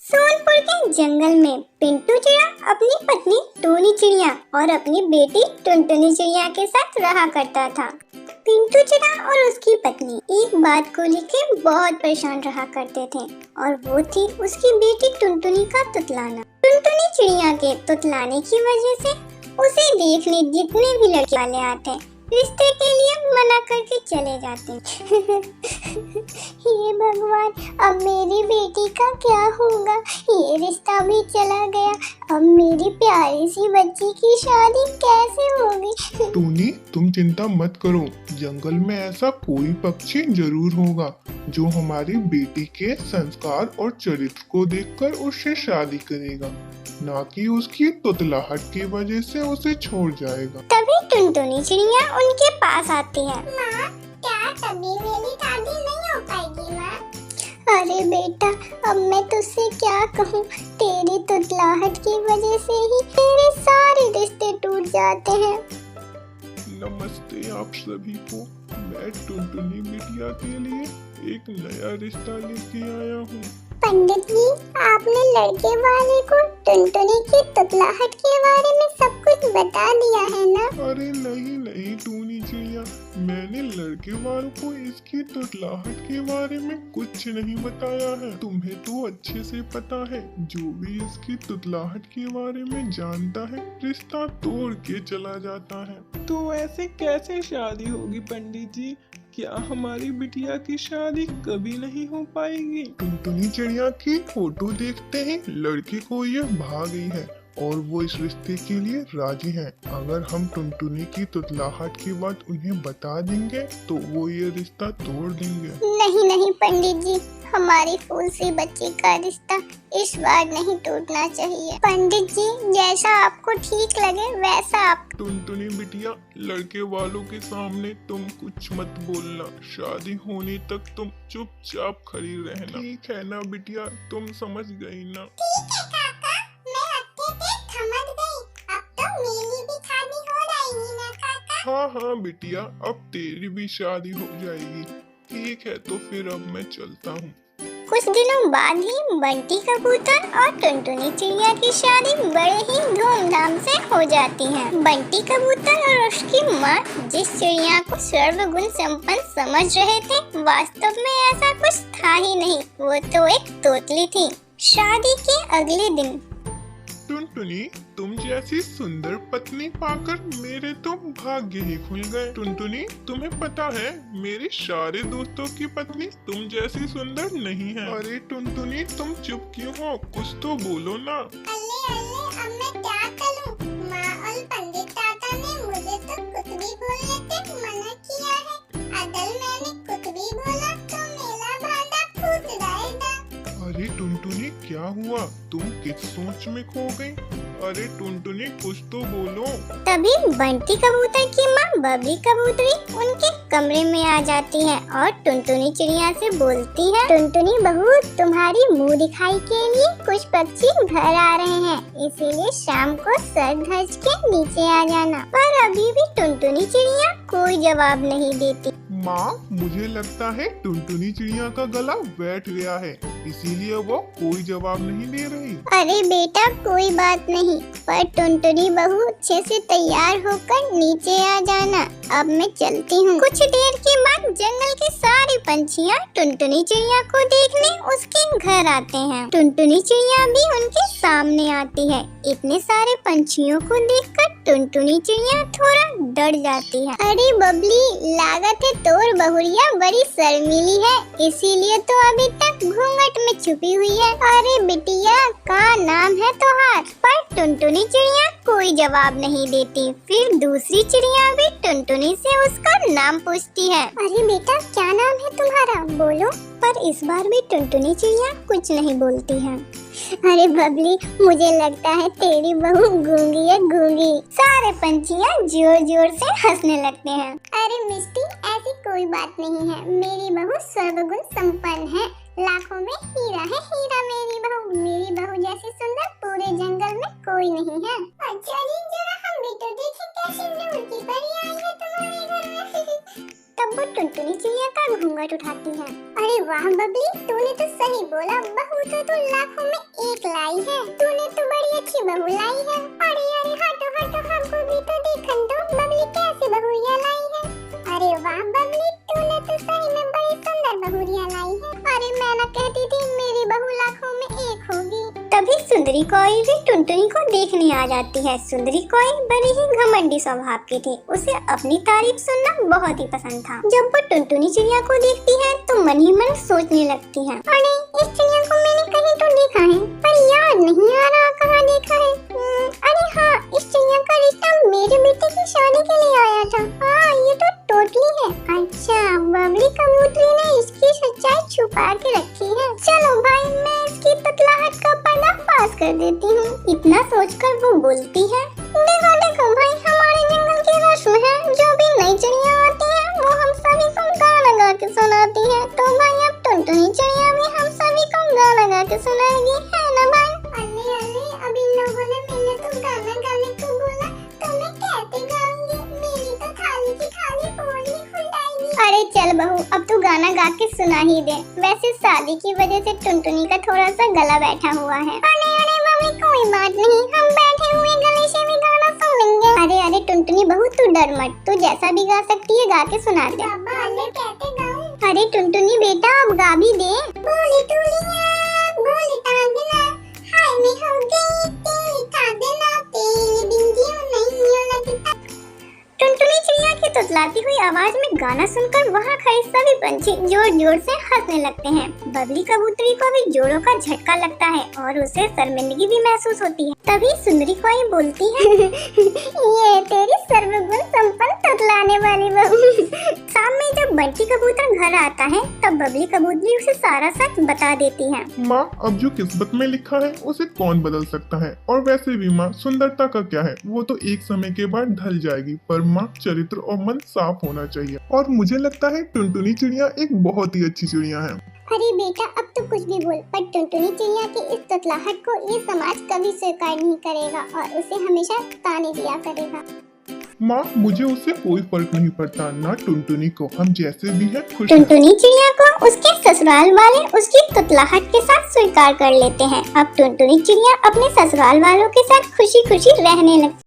सोनपुर के जंगल में पिंटू चिड़िया अपनी पत्नी टूनी चिड़िया और अपनी बेटी टुनटुनी चिड़िया के साथ रहा करता था। पिंटू चिड़िया और उसकी पत्नी एक बात को लेके बहुत परेशान रहा करते थे और वो थी उसकी बेटी टुनटुनी का तुतलाना। टुनटुनी चिड़िया के तुतलाने की वजह से उसे देखने जितने भी लड़के वाले आते रिश्ते के लिए मना करके चले जाते। हे भगवान, अब मेरी बेटी का क्या होगा? ये रिश्ता भी चला गया, अब मेरी प्यारी सी बच्ची की शादी कैसे होगी? टूनी, तुम चिंता मत करो, जंगल में ऐसा कोई पक्षी जरूर होगा जो हमारी बेटी के संस्कार और चरित्र को देखकर उससे शादी करेगा, ना कि उसकी तुतलाहट की वजह से उसे छोड़ जाएगा। तभी टुनटुनी चिड़िया उनके पास आती है। माँ, क्या तभी मेरी शादी नहीं हो पाएगी माँ? अरे बेटा, अब मैं तुझसे क्या कहूँ, तेरी तुतलाहट की वजह से ही तेरे सारे रिश्ते टूट जाते हैं। नमस्ते आप सभी को, मैं टुनटुनी बिटिया के लिए एक नया रिश्ता लेके आया हूँ। पंडित जी, आपने लड़के वाले को टुनटुनी की तुतलाहट के बारे में सब कुछ बता दिया है ना? अरे नहीं नहीं टूनी चिड़िया, मैंने लड़के वालों को इसकी तुतलाहट के बारे में कुछ नहीं बताया है। तुम्हें तो अच्छे से पता है, जो भी इसकी तुतलाहट के बारे में जानता है रिश्ता तोड़ के चला जाता है। तो ऐसे कैसे शादी होगी पंडित जी? क्या हमारी बिटिया की शादी कभी नहीं हो पाएगी? टुनटुनी चिड़िया की फोटो देखते ही लड़के को ये भा गई है और वो इस रिश्ते के लिए राजी हैं। अगर हम टुनटुनी की तुतलाहट की बात उन्हें बता देंगे तो वो ये रिश्ता तोड़ देंगे। नहीं पंडित जी, हमारी फूल सी बच्ची का रिश्ता इस बार नहीं टूटना चाहिए। पंडित जी, जैसा आपको ठीक लगे वैसा आप। टुनटुनी बिटिया, लड़के वालों के सामने तुम कुछ मत बोलना, शादी होने तक तुम चुपचाप खड़ी रहना। ठीक है ना बिटिया, तुम समझ गई ना? ठीक है काका, मैं अच्छे से समझ गई। अब तो मेरी भी शादी हो जाएगी ना काका? हाँ बिटिया, अब तेरी भी शादी हो जाएगी। ठीक है, तो फिर अब मैं चलता हूँ। कुछ दिनों बाद ही बंटी कबूतर और टुनटुनी चिड़िया की शादी बड़े ही धूमधाम से हो जाती है। बंटी कबूतर और उसकी माँ जिस चिड़िया को सर्वगुण संपन्न समझ रहे थे, वास्तव में ऐसा कुछ था ही नहीं, वो तो एक तोतली थी। शादी के अगले दिन टुनटुनी, तुम जैसी सुंदर पत्नी पाकर मेरे तो भाग्य ही खुल गए। टुनटुनी, तुम्हें पता है मेरे सारे दोस्तों की पत्नी तुम जैसी सुंदर नहीं है। अरे टुनटुनी, तुम चुप क्यों हो? कुछ तो बोलो ना। अल्ले अब मैं क्या करूं? माँ और पंडित दादा ने मुझे तो कुछ भी बोलने से मना किया है। अगर मैंने कुछ भी बोला तो मेरा भांडा फूट जाएगा। अरे टुनटुनी, क्या हुआ? तुम किस सोच में खो गई? अरे टुनटुनी, कुछ तो बोलो। तभी बंटी कबूतर की माँ बबली कबूतरी उनके कमरे में आ जाती है और टुनटुनी चिड़िया से बोलती है, टुनटुनी बहू, तुम्हारी मुंह दिखाई के लिए कुछ पक्षी घर आ रहे हैं, इसीलिए शाम को सर धज के नीचे आ जाना। पर अभी भी टुनटुनी चिड़िया कोई जवाब नहीं देती। माँ, मुझे लगता है टुनटुनी चिड़िया का गला बैठ गया है, इसीलिए वो कोई जवाब नहीं दे रही। अरे बेटा, कोई बात नहीं, पर टुनटुनी बहू अच्छे से तैयार होकर नीचे आ जाना। अब मैं चलती हूँ। कुछ देर के बाद जंगल के सारे पंछियाँ टुनटुनी चिड़िया को देखने उसके घर आते हैं। टुनटुनी चिड़िया भी उनके सामने आती है। इतने सारे पंछियों को देखकर टुनटुनी चिड़िया थोड़ा डर जाती है। अरे बबली, लागत है तोर बहुरिया बड़ी शर्मीली है, इसीलिए तो अभी तक घूंघट में छुपी हुई है। अरे बिटिया, का नाम है तोहार? पर टुनटुनी चिड़िया कोई जवाब नहीं देती। फिर दूसरी चिड़िया भी टुनटुनी से उसका नाम पूछती है। अरे बेटा, क्या नाम है तुम्हारा? बोलो। पर इस बार भी टुनटुनी चिड़िया कुछ नहीं बोलती है। अरे बबली, मुझे लगता है तेरी बहू गूंगी है, गूंगी। सारे पंछियाँ जोर जोर से हंसने लगते हैं। अरे मिस्टी, ऐसी कोई बात नहीं है, मेरी बहू सर्वगुण संपन्न है, लाखों में हीरा है हीरा। मेरी बहू जैसी सुंदर पूरे जंगल में कोई नहीं है। अच्छा जी, जरा हम भी तो देखें कैसी नूर की परी आई है तुम्हारे घर में। तब वो टुनटुनी चिड़िया का घूंघट उठाती है। अरे वाह बबली, तूने तो सही बोला, बहू तो लाखों में एक लाई है। तूने तो बड़ी अच्छी बहू लाई है। अरे अरे हटो हटो, हमको भी तो देखन दो बबली कैसी बहुरिया लाई है। अरे वाह बबली, तूने तो सही में बड़ी सुंदर बहुरिया लाई है। अरे मैं ना कहती थी मेरी बहू लाखों में एक होगी। तभी सुंदरी कोयल भी टुनटुनी को देखने आ जाती है। सुंदरी कोयल बड़ी ही घमंडी स्वभाव की थी। उसे अपनी तारीफ सुनना बहुत ही पसंद था। जब वो टुनटुनी चिड़िया को देखती है तो मन ही मन सोचने लगती है, अरे इस चिड़िया को मैंने कहीं तो देखा है, पर याद नहीं आ रहा कहाँ देखा है। अरे हाँ, इस चिड़िया का रिश्ता मेरे बेटे की शादी के लिए आया था। हाँ, ये तो टोटली है। अच्छा, बबली कबूतरी ने इसकी सच्चाई छुपा के रखी है। चलो भाई, मैं इसकी ततलाहट का पर्दा फाश कर देती हूँ। इतना सोचकर वो बोलती है, देखो देखो भाई, हमारे जंगल की रस्म है, जो भी नई चिड़िया आती है वो हम सभी को गाना गा के सुनाती है। तो भाई अब टुनटुनी चिड़िया भी हम सभी को गाना गा के सुनाएगी, है ना भाई? अरे अरे, अब इन लोगों ने मैंने तो गाना गाने को बोला, तो मैं कैसे गाऊंगी? मेरी तो खाली की खाली पोली खुलाएगी। अरे चल बहू, अब तू गाना गा के सुना ही दे। वैसे शादी की वजह से टुनटुनी का थोड़ा सा गला बैठा हुआ है। अरे अरे मम्मी, कोई बात नहीं, हम बैठे हुए गले से भी गाना सुन लेंगे। अरे अरे टुनटुनी बहू, तू डर मत, तू जैसा भी गा सकती है गा के सुना दे। अरे टुनटुनी बेटा, अब गा भी दे। बोली टुलिया, बोली तागना, हाय मैं हो गई तेरी तागना, तेरी बिंदियों नहीं लगता। टुनटुनी चिड़िया की तुतलाती हुई आवाज में गाना सुनकर वहाँ खड़े सभी पंछी जोर जोर से हंसने लगते हैं। बबली कबूतरी को भी जोरों का झटका लगता है और उसे शर्मिंदगी भी महसूस होती है। तभी सुंदरी कोयल बोलती है, ये तेरी सर्वगुण संपन्न तुतलाने वाली बहू। शाम में जब बंटी कबूतर घर आता है तब बबली कबूतरी उसे सारा सच बता देती है। माँ, अब जो किस्मत में लिखा है उसे कौन बदल सकता है। और वैसे भी माँ, सुंदरता का क्या है, वो तो एक समय के बाद ढल जाएगी। पर माँ, चरित्र और मन साफ होना चाहिए। और मुझे लगता है टुनटुनी चिड़िया एक बहुत ही अच्छी चिड़िया है। अरे बेटा, अब तो कुछ भी बोल, पर टुनटुनी चिड़िया की इस तुतलाहट को ये समाज कभी स्वीकार नहीं करेगा और उसे हमेशा ताने दिया करेगा। माँ, मुझे उससे कोई फर्क नहीं पड़ता, ना टुनटुनी को, हम जैसे भी हैं खुश हैं। टुनटुनी चिड़िया को उसके ससुराल वाले उसकी तुतलाहट के साथ स्वीकार कर लेते हैं। अब टुनटुनी चिड़िया अपने ससुराल वालों के साथ खुशी खुशी रहने लगती